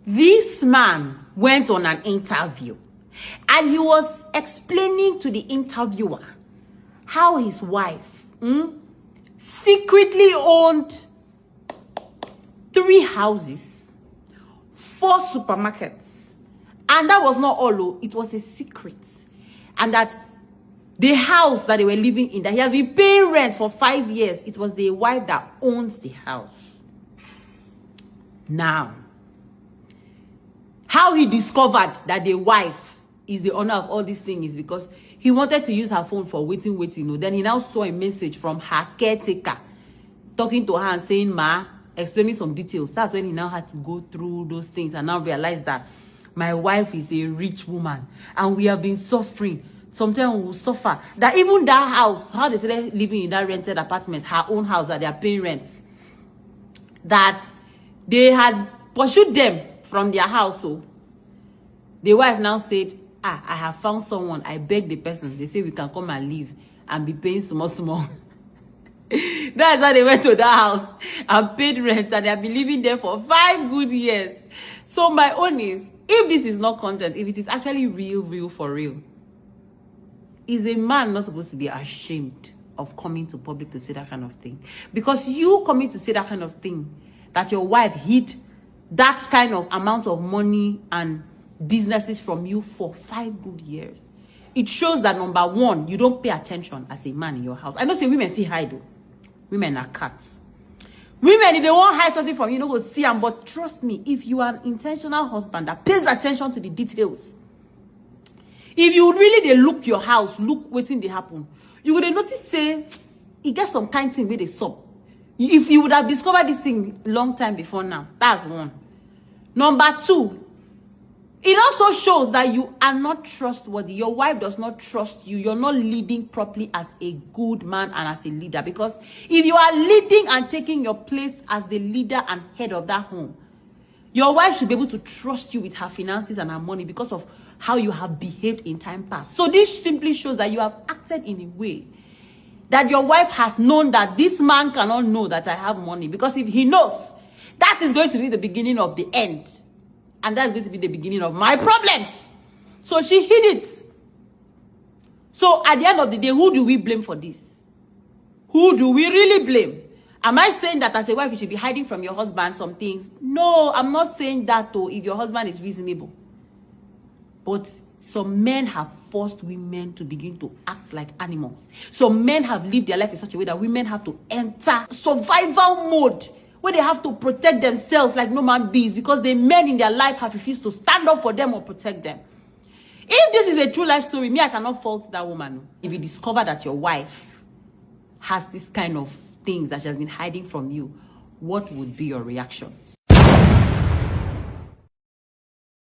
This man went on an interview and he was explaining to the interviewer how his wife secretly owned 3 houses, 4 supermarkets, and that was not all. It was a secret, and that the house that they were living in, that he has been paying rent for 5 years, it was the wife that owns the house. Now, how he discovered that the wife is the owner of all these things is because he wanted to use her phone for waiting. Then he now saw a message from her caretaker talking to her and saying, "Ma," explaining some details. That's when he now had to go through those things and now realize that my wife is a rich woman and we have been suffering. Sometimes we will suffer. That even that house, how they say living in that rented apartment, her own house that they are paying rent, that they had pursued them from their house. So the wife now said, I have found someone. I beg the person. They say we can come and live and be paying small. That's why they went to that house and paid rent, and they have been living there for 5 good years. So my own is, if this is not content, if it is actually real for real, is a man not supposed to be ashamed of coming to public to say that kind of thing? Because you coming to say that kind of thing, that your wife hid that kind of amount of money and businesses from you for 5 good years, it shows that, number one, you don't pay attention as a man in your house. I know say women feel hide though. Women are cats. Women, if they won't hide something from you, don't go see them. But trust me, if you are an intentional husband that pays attention to the details, if you really they look your house, look waiting they happen, you would notice say it gets some kind thing where they sup. If you would have discovered this thing long time before now, that's one. Number 2, it also shows that you are not trustworthy. Your wife does not trust you. You're not leading properly as a good man and as a leader. Because if you are leading and taking your place as the leader and head of that home, your wife should be able to trust you with her finances and her money because of how you have behaved in time past. So this simply shows that you have acted in a way that your wife has known that this man cannot know that I have money. Because if he knows, that is going to be the beginning of the end. And that's going to be the beginning of my problems. So she hid it. So at the end of the day, who do we blame for this? Who do we really blame? Am I saying that as a wife you should be hiding from your husband some things? No, I'm not saying that though, if your husband is reasonable. But some men have forced women to begin to act like animals. Some men have lived their life in such a way that women have to enter survival mode, where they have to protect themselves like no man bees, because the men in their life have refused to stand up for them or protect them. If this is a true life story, me, I cannot fault that woman. If you discover that your wife has this kind of things that she has been hiding from you, what would be your reaction?